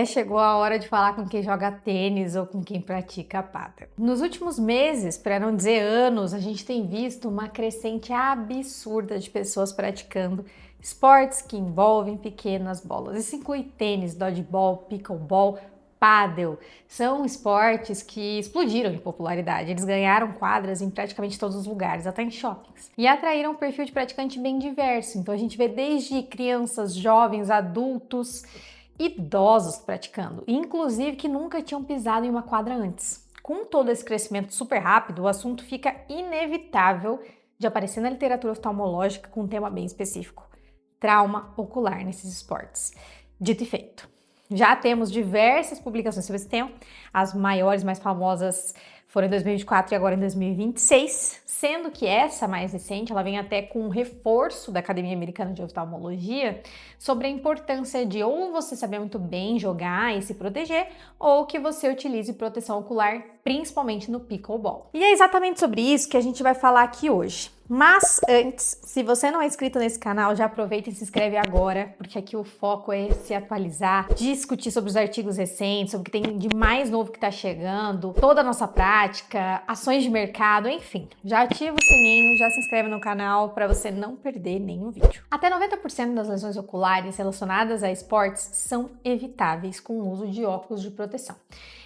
Chegou a hora de falar com quem joga tênis ou com quem pratica pádel. Nos últimos meses, para não dizer anos, a gente tem visto uma crescente absurda de pessoas praticando esportes que envolvem pequenas bolas. Isso inclui tênis, dodgeball, pickleball, pádel. São esportes que explodiram em popularidade. Eles ganharam quadras em praticamente todos os lugares, até em shoppings. E atraíram um perfil de praticante bem diverso. Então a gente vê desde crianças, jovens, adultos, idosos praticando, inclusive que nunca tinham pisado em uma quadra antes. Com todo esse crescimento super rápido, o assunto fica inevitável de aparecer na literatura oftalmológica com um tema bem específico: trauma ocular nesses esportes. Dito e feito. Já temos diversas publicações sobre esse tema, as maiores, mais famosas foram em 2024 e agora em 2026, sendo que essa mais recente, ela vem até com um reforço da Academia Americana de Oftalmologia sobre a importância de ou você saber muito bem jogar e se proteger, ou que você utilize proteção ocular, principalmente no pickleball. E é exatamente sobre isso que a gente vai falar aqui hoje. Mas antes, se você não é inscrito nesse canal, já aproveita e se inscreve agora, porque aqui o foco é se atualizar, discutir sobre os artigos recentes, sobre o que tem de mais novo que está chegando, toda a nossa prática, ações de mercado, enfim. Já ativa o sininho, já se inscreve no canal para você não perder nenhum vídeo. Até 90% das lesões oculares relacionadas a esportes são evitáveis com o uso de óculos de proteção.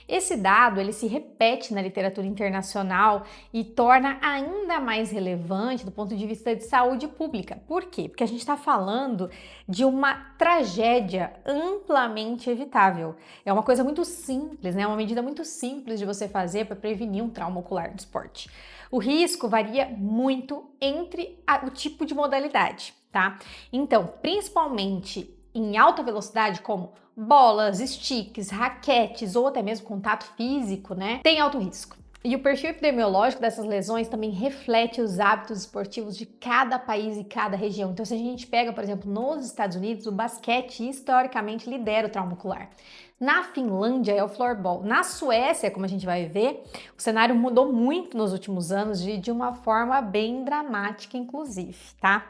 Esse dado ele se repete na literatura internacional e torna ainda mais relevante do ponto de vista de saúde pública. Por quê? Porque a gente está falando de uma tragédia amplamente evitável. É uma coisa muito simples, né? Uma medida muito simples de você fazer para prevenir um trauma ocular do esporte. O risco varia muito entre o tipo de modalidade, tá? Então, principalmente em alta velocidade, como bolas, sticks, raquetes ou até mesmo contato físico, né, tem alto risco. E o perfil epidemiológico dessas lesões também reflete os hábitos esportivos de cada país e cada região. Então, se a gente pega, por exemplo, nos Estados Unidos, o basquete historicamente lidera o trauma ocular. Na Finlândia é o floorball. Na Suécia, como a gente vai ver, o cenário mudou muito nos últimos anos de uma forma bem dramática, inclusive, tá?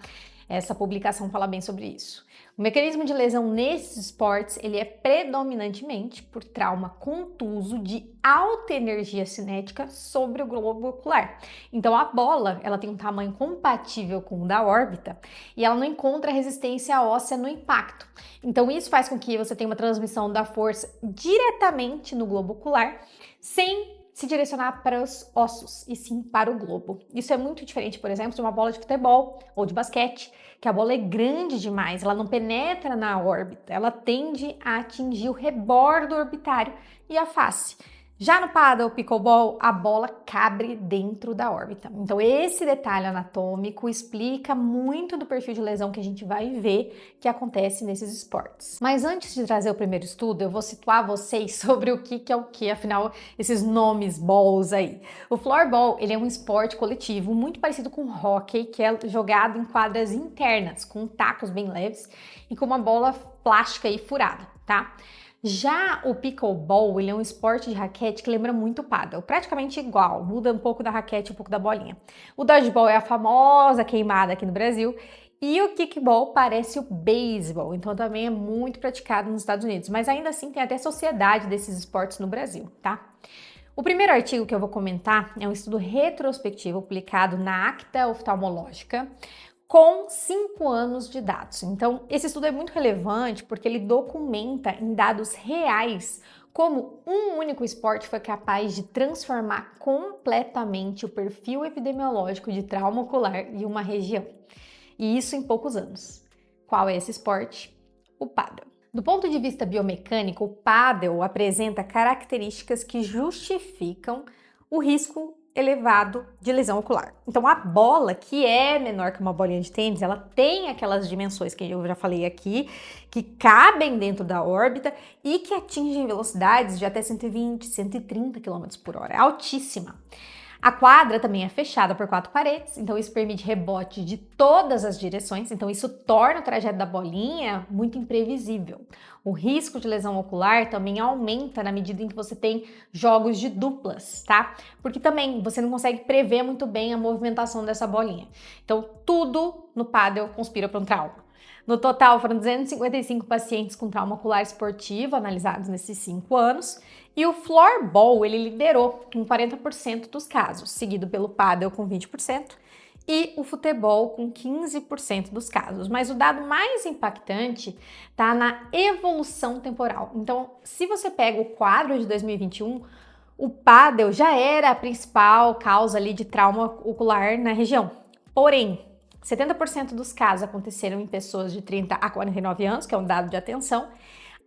Essa publicação fala bem sobre isso. O mecanismo de lesão nesses esportes, ele é predominantemente por trauma contuso de alta energia cinética sobre o globo ocular. Então a bola, ela tem um tamanho compatível com o da órbita e ela não encontra resistência óssea no impacto. Então isso faz com que você tenha uma transmissão da força diretamente no globo ocular, sem se direcionar para os ossos e sim para o globo. Isso é muito diferente, por exemplo, de uma bola de futebol ou de basquete, que a bola é grande demais, ela não penetra na órbita, ela tende a atingir o rebordo orbitário e a face. Já no paddle, pickleball, a bola cabe dentro da órbita. Então esse detalhe anatômico explica muito do perfil de lesão que a gente vai ver que acontece nesses esportes. Mas antes de trazer o primeiro estudo, eu vou situar vocês sobre o que é o que, afinal, esses nomes balls aí. O floorball, ele é um esporte coletivo muito parecido com o hóquei, que é jogado em quadras internas, com tacos bem leves e com uma bola plástica e furada, tá? Já o pickleball, ele é um esporte de raquete que lembra muito o paddle, praticamente igual, muda um pouco da raquete, um pouco da bolinha. O dodgeball é a famosa queimada aqui no Brasil e o kickball parece o beisebol, então também é muito praticado nos Estados Unidos, mas ainda assim tem até sociedade desses esportes no Brasil, tá? O primeiro artigo que eu vou comentar é um estudo retrospectivo publicado na Acta Oftalmológica, com 5 anos de dados. Então, esse estudo é muito relevante porque ele documenta em dados reais como um único esporte foi capaz de transformar completamente o perfil epidemiológico de trauma ocular em uma região. E isso em poucos anos. Qual é esse esporte? O pádel. Do ponto de vista biomecânico, o pádel apresenta características que justificam o risco elevado de lesão ocular. Então a bola, que é menor que uma bolinha de tênis, ela tem aquelas dimensões que eu já falei aqui, que cabem dentro da órbita e que atingem velocidades de até 120, 130 km por hora, é altíssima. A quadra também é fechada por 4 paredes, então isso permite rebote de todas as direções, então isso torna o trajeto da bolinha muito imprevisível. O risco de lesão ocular também aumenta na medida em que você tem jogos de duplas, tá? Porque também você não consegue prever muito bem a movimentação dessa bolinha. Então tudo no pádel conspira para um trauma. No total, foram 255 pacientes com trauma ocular esportivo analisados nesses 5 anos. E o floorball, ele liderou com 40% dos casos, seguido pelo pádel com 20% e o futebol com 15% dos casos. Mas o dado mais impactante está na evolução temporal. Então, se você pega o quadro de 2021, o pádel já era a principal causa ali de trauma ocular na região. Porém, 70% dos casos aconteceram em pessoas de 30 a 49 anos, que é um dado de atenção.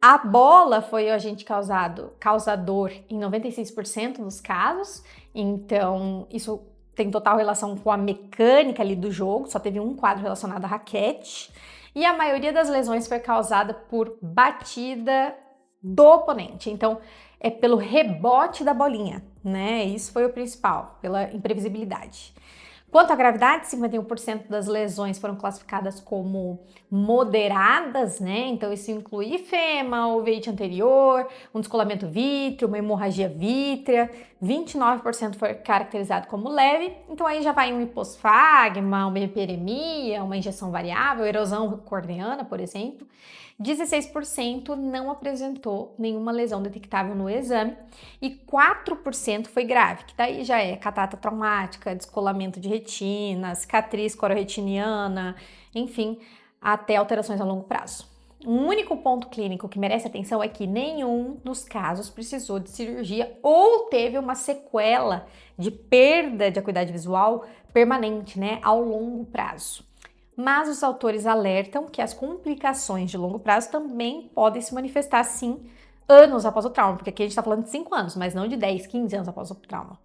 A bola foi o agente causador em 96% dos casos, então isso tem total relação com a mecânica ali do jogo, só teve um quadro relacionado à raquete, e a maioria das lesões foi causada por batida do oponente, então é pelo rebote da bolinha, né? Isso foi o principal, pela imprevisibilidade. Quanto à gravidade, 51% das lesões foram classificadas como moderadas, né? Então isso inclui ifema, uveíte anterior, um descolamento vítreo, uma hemorragia vítrea. 29% foi caracterizado como leve, então aí já vai um hiposfagma, uma hiperemia, uma injeção variável, erosão corneana, por exemplo. 16% não apresentou nenhuma lesão detectável no exame e 4% foi grave, que daí já é catarata traumática, descolamento de retina, cicatriz cororetiniana, enfim, até alterações a longo prazo. Um único ponto clínico que merece atenção é que nenhum dos casos precisou de cirurgia ou teve uma sequela de perda de acuidade visual permanente, né, ao longo prazo. Mas os autores alertam que as complicações de longo prazo também podem se manifestar, sim, anos após o trauma, porque aqui a gente está falando de 5 anos, mas não de 10, 15 anos após o trauma.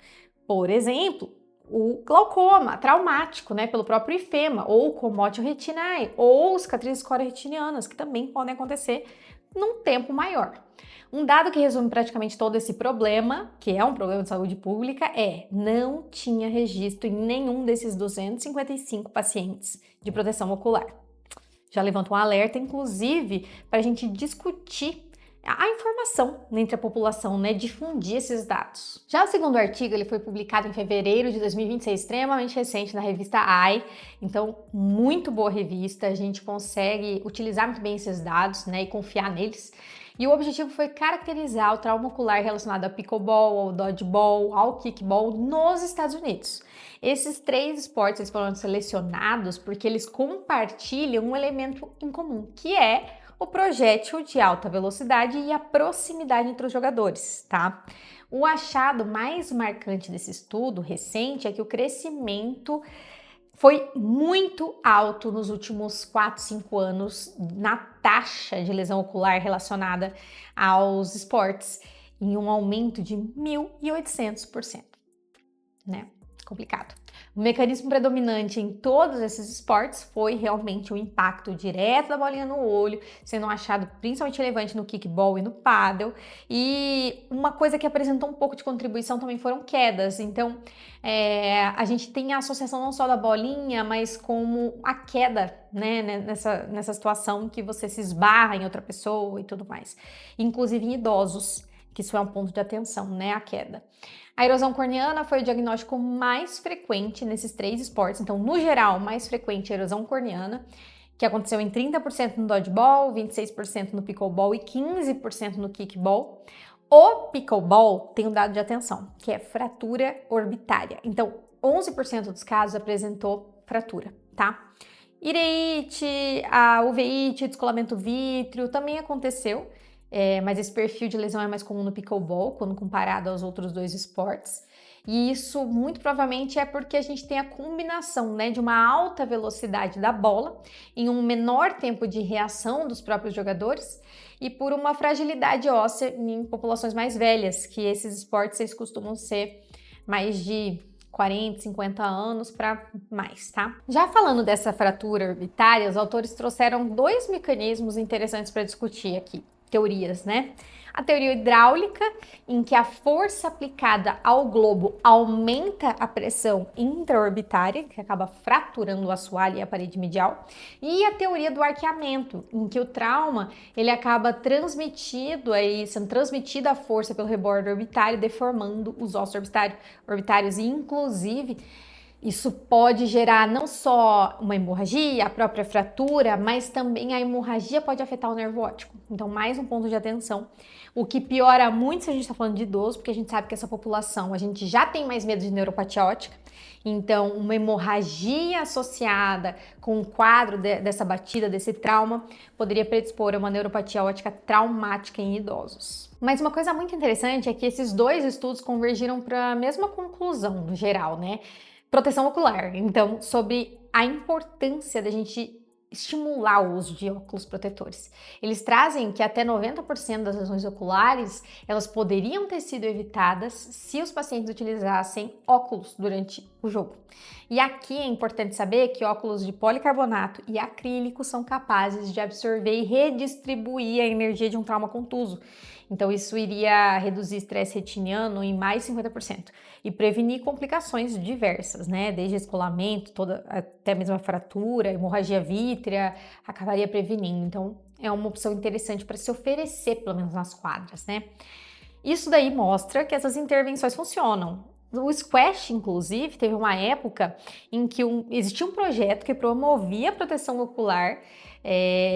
Por exemplo, o glaucoma traumático, né, pelo próprio ifema, ou comótio retinae, ou cicatrizes cororetinianas, que também podem acontecer num tempo maior. Um dado que resume praticamente todo esse problema, que é um problema de saúde pública, é: não tinha registro em nenhum desses 255 pacientes de proteção ocular. Já levanta um alerta, inclusive, para a gente discutir a informação entre a população, né, difundir esses dados. Já o segundo artigo, ele foi publicado em fevereiro de 2026, extremamente recente, na revista AI, então muito boa revista, a gente consegue utilizar muito bem esses dados, né, e confiar neles. E o objetivo foi caracterizar o trauma ocular relacionado ao pickleball, ao dodgeball, ao kickball nos Estados Unidos. Esses 3 esportes eles foram selecionados porque eles compartilham um elemento em comum, que é o projétil de alta velocidade e a proximidade entre os jogadores, tá? O achado mais marcante desse estudo recente é que o crescimento foi muito alto nos últimos 4, 5 anos na taxa de lesão ocular relacionada aos esportes, em um aumento de 1.800%, né? Complicado. O mecanismo predominante em todos esses esportes foi realmente o impacto direto da bolinha no olho, sendo um achado principalmente relevante no kickball e no pádel. E uma coisa que apresentou um pouco de contribuição também foram quedas. Então, a gente tem a associação não só da bolinha, mas como a queda, né, nessa situação que você se esbarra em outra pessoa e tudo mais. Inclusive em idosos, que isso é um ponto de atenção, né, a queda. A erosão corneana foi o diagnóstico mais frequente nesses 3 esportes. Então, no geral, mais frequente a erosão corneana, que aconteceu em 30% no dodgeball, 26% no pickleball e 15% no kickball. O pickleball tem um dado de atenção, que é fratura orbitária. Então, 11% dos casos apresentou fratura, tá? Ireite, a uveíte, descolamento vítreo também aconteceu. Mas esse perfil de lesão é mais comum no pickleball, quando comparado aos outros 2 esportes. E isso, muito provavelmente, é porque a gente tem a combinação, né, de uma alta velocidade da bola em um menor tempo de reação dos próprios jogadores e por uma fragilidade óssea em populações mais velhas, que esses esportes eles costumam ser mais de 40, 50 anos para mais, tá? Já falando dessa fratura orbitária, os autores trouxeram 2 mecanismos interessantes para discutir aqui. Teorias, né? A teoria hidráulica, em que a força aplicada ao globo aumenta a pressão intraorbitária, que acaba fraturando o assoalho e a parede medial, e a teoria do arqueamento, em que o trauma ele acaba sendo transmitida a força pelo rebordo orbitário, deformando os ossos orbitários e, inclusive, Isso pode gerar não só uma hemorragia, a própria fratura, mas também a hemorragia pode afetar o nervo óptico. Então, mais um ponto de atenção. O que piora muito se a gente está falando de idoso, porque a gente sabe que essa população, a gente já tem mais medo de neuropatia óptica. Então, uma hemorragia associada com o quadro dessa batida, desse trauma, poderia predispor a uma neuropatia óptica traumática em idosos. Mas uma coisa muito interessante é que esses dois estudos convergiram para a mesma conclusão, no geral, né? Proteção ocular. Então, sobre a importância da gente estimular o uso de óculos protetores. Eles trazem que até 90% das lesões oculares, elas poderiam ter sido evitadas se os pacientes utilizassem óculos durante o jogo. E aqui é importante saber que óculos de policarbonato e acrílico são capazes de absorver e redistribuir a energia de um trauma contuso. Então, isso iria reduzir estresse retiniano em mais de 50% e prevenir complicações diversas, né? Desde descolamento, até mesmo a fratura, hemorragia vítrea, acabaria prevenindo. Então, é uma opção interessante para se oferecer, pelo menos nas quadras, né? Isso daí mostra que essas intervenções funcionam. O Squash, inclusive, teve uma época em que existia um projeto que promovia a proteção ocular,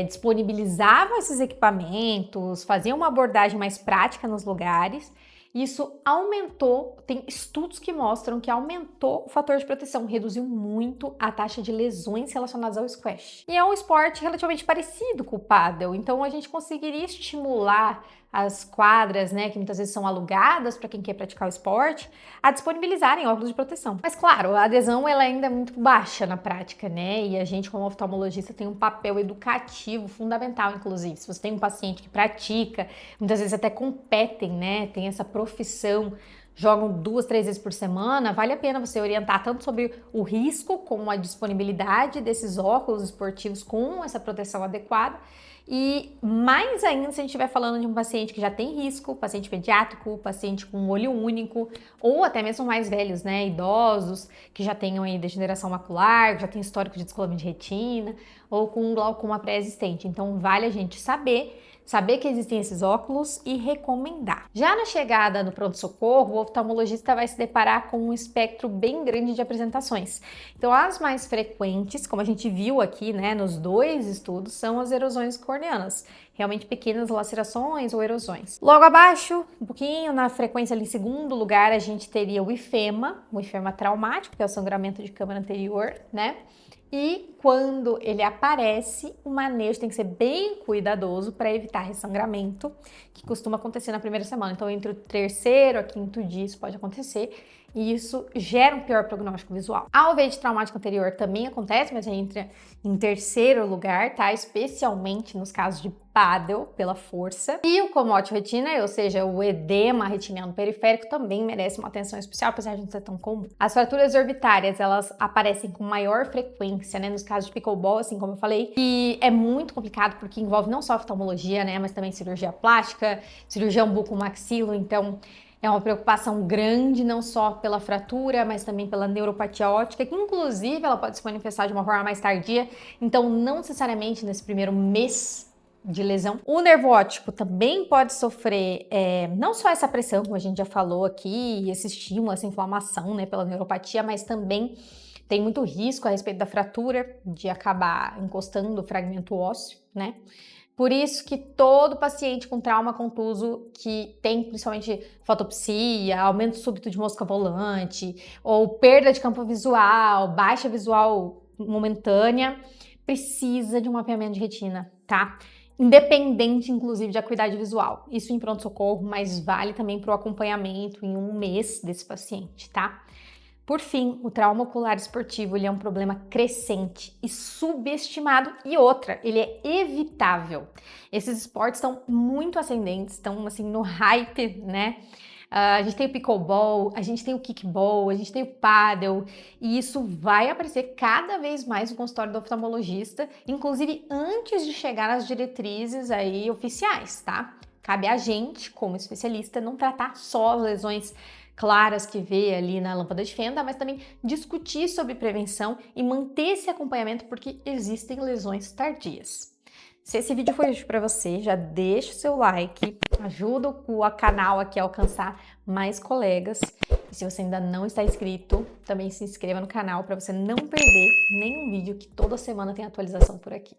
disponibilizava esses equipamentos, fazia uma abordagem mais prática nos lugares. Isso aumentou, tem estudos que mostram que aumentou o fator de proteção, reduziu muito a taxa de lesões relacionadas ao squash. E é um esporte relativamente parecido com o pádel, então a gente conseguiria estimular as quadras, né, que muitas vezes são alugadas para quem quer praticar o esporte, a disponibilizarem óculos de proteção. Mas claro, a adesão ela ainda é muito baixa na prática, né, e a gente como oftalmologista tem um papel educativo fundamental, inclusive. Se você tem um paciente que pratica, muitas vezes até competem, né, tem essa profissão, jogam 2, 3 vezes por semana, vale a pena você orientar tanto sobre o risco, como a disponibilidade desses óculos esportivos com essa proteção adequada. E mais ainda se a gente estiver falando de um paciente que já tem risco, paciente pediátrico, paciente com olho único, ou até mesmo mais velhos, né, idosos, que já tenham aí degeneração macular, que já tem histórico de descolamento de retina, ou com glaucoma pré-existente. Então vale a gente saber que existem esses óculos e recomendar. Já na chegada no pronto-socorro, o oftalmologista vai se deparar com um espectro bem grande de apresentações. Então, as mais frequentes, como a gente viu aqui, né, nos dois estudos, são as erosões corneanas, realmente pequenas lacerações ou erosões. Logo abaixo, um pouquinho na frequência ali, em segundo lugar, a gente teria o ifema traumático, que é o sangramento de câmara anterior, né? E quando ele aparece, o manejo tem que ser bem cuidadoso para evitar ressangramento, que costuma acontecer na primeira semana. Então, entre o terceiro a quinto dia isso pode acontecer e isso gera um pior prognóstico visual. A alveite traumática anterior também acontece, mas entra em terceiro lugar, tá? Especialmente nos casos de pádel, pela força. E o comótio retina, ou seja, o edema retiniano periférico, também merece uma atenção especial, apesar de não ser tão comum. As fraturas orbitárias, elas aparecem com maior frequência, né? Nos casos de pickleball, assim como eu falei, e é muito complicado porque envolve não só oftalmologia, né? Mas também cirurgia plástica, cirurgia bucomaxilo, então é uma preocupação grande, não só pela fratura, mas também pela neuropatia óptica, que inclusive ela pode se manifestar de uma forma mais tardia, então não necessariamente nesse primeiro mês de lesão. O nervo óptico também pode sofrer não só essa pressão, como a gente já falou aqui, esse estímulo, essa inflamação, né, pela neuropatia, mas também tem muito risco a respeito da fratura, de acabar encostando o fragmento ósseo, né? Por isso que todo paciente com trauma contuso que tem principalmente fotopsia, aumento súbito de mosca volante, ou perda de campo visual, baixa visual momentânea, precisa de um mapeamento de retina, tá? Independente, inclusive, de acuidade visual. Isso em pronto-socorro, mas vale também para o acompanhamento em um mês desse paciente, tá? Por fim, o trauma ocular esportivo ele é um problema crescente e subestimado. E outra, ele é evitável. Esses esportes estão muito ascendentes, estão assim no hype, né? A gente tem o pickleball, a gente tem o kickball, a gente tem o paddle, e isso vai aparecer cada vez mais no consultório do oftalmologista, inclusive antes de chegar nas diretrizes aí oficiais, tá? Cabe a gente, como especialista, não tratar só as lesões claras que vê ali na lâmpada de fenda, mas também discutir sobre prevenção e manter esse acompanhamento porque existem lesões tardias. Se esse vídeo foi útil para você, já deixa o seu like, ajuda o canal aqui a alcançar mais colegas. E se você ainda não está inscrito, também se inscreva no canal para você não perder nenhum vídeo que toda semana tem atualização por aqui.